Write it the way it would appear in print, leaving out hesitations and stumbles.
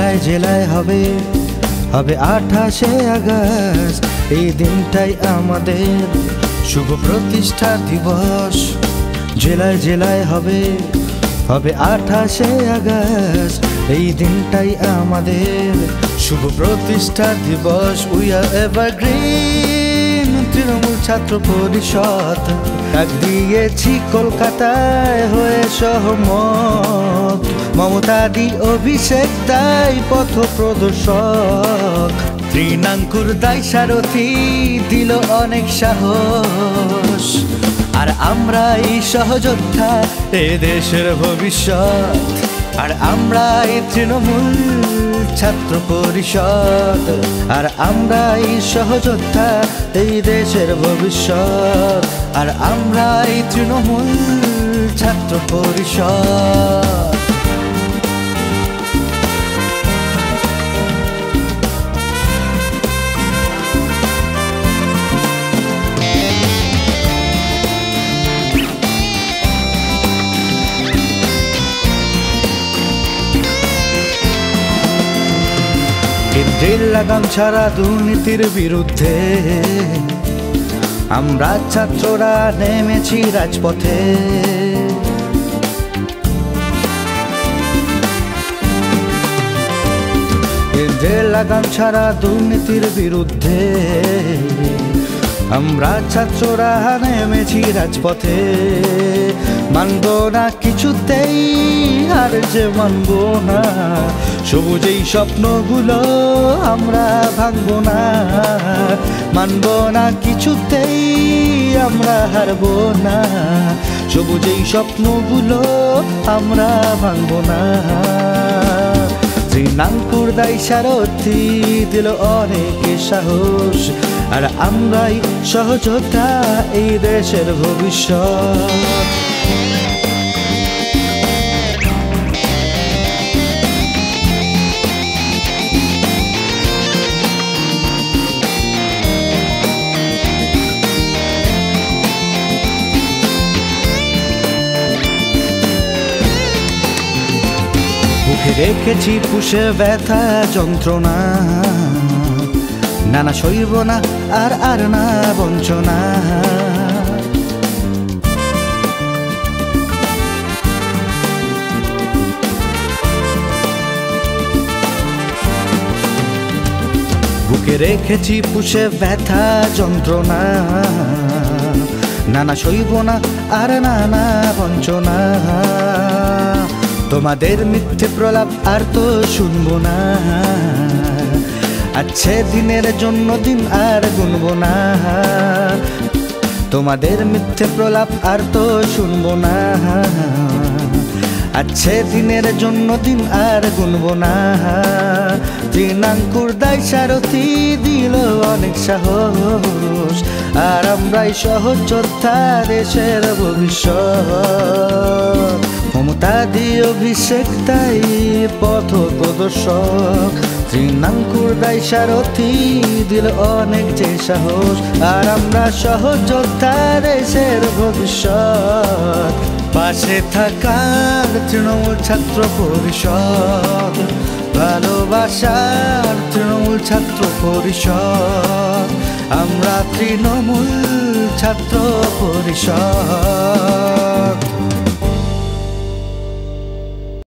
জেলায় জেলায় হবে 28শে আগস্ট। এই দিনটাই আমাদের শুভ প্রতিষ্ঠা দিবস। জেলায় জেলায় হবে 28শে আগস্ট। এই দিনটাই আমাদের শুভ প্রতিষ্ঠা দিবস। উই আর এভারগ্রিন তৃণমূল ছাত্র পরিষদ। ডাক দিয়েছি কলকাতায় হয়ে সহমত। মমতাদি অভিষেক তাই পথ প্রদর্শক। তৃণাঙ্কুর দায় সারথি দিল অনেক সাহস। আর আমরাই সহযোদ্ধা এ দেশের ভবিষ্যৎ। আর আমরাই তৃণমূল ছাত্র পরিষদ। আর আমরাই সহযোদ্ধা এই দেশের ভবিষ্যৎ। আর আমরাই তৃণমূল ছাত্র পরিষদ। কেন্দ্রের লাগাম ছাড়া দুর্নীতির বিরুদ্ধে আমরা ছাত্ররা নেমেছি রাজপথে। কেন্দ্রের লাগাম ছাড়া দুর্নীতির বিরুদ্ধে আমরা ছাত্ররা নেমেছি রাজপথে। মানব না কিছুতেই আর যে মানব না। সবুজ এই স্বপ্নগুলো আমরা ভাঙব না। মানব না কিছুতেই আমরা হারব না। সবুজ এই স্বপ্নগুলো আমরা ভাঙব না। তৃণাঙ্কুর দায় সারথি দিল অনেক সাহস। আর আমরাই সহযোদ্ধা এই দেশের ভবিষ্যৎ। বুকে রেখেছি পুষে ব্যথা যন্ত্রণা। না সইব না আর না বঞ্চনা। বুকে রেখেছি পুষে ব্যথা যন্ত্রণা। না সইব না আর না বঞ্চনা। তোমাদের মিথ্যে প্রলাপ আর তো শুনবো না। আচ্ছে দিনের জন্য দিন আর গুনব না। তোমাদের মিথ্যে প্রলাপ আর তো শুনবো না। আচ্ছে দিনের জন্য দিন আর গুনব না। তৃণাঙ্কুর দায় সারথি দিল অনেক সাহস। আর আমরাই সহযোদ্ধা দেশের ভবিষ্যৎ। মমতাদি অভিষেক তাই পথ প্রদর্শক। তৃণাঙ্কুর দায় সারথি দিল অনেক যে সাহস। আর আমরা সহযোদ্ধা দেশের ভবিষ্যৎ। পাশে থাকার তৃণমূল ছাত্র পরিষদ। ভালোবাসার তৃণমূল ছাত্র পরিষদ। আমরা তৃণমূল ছাত্র পরিষদ।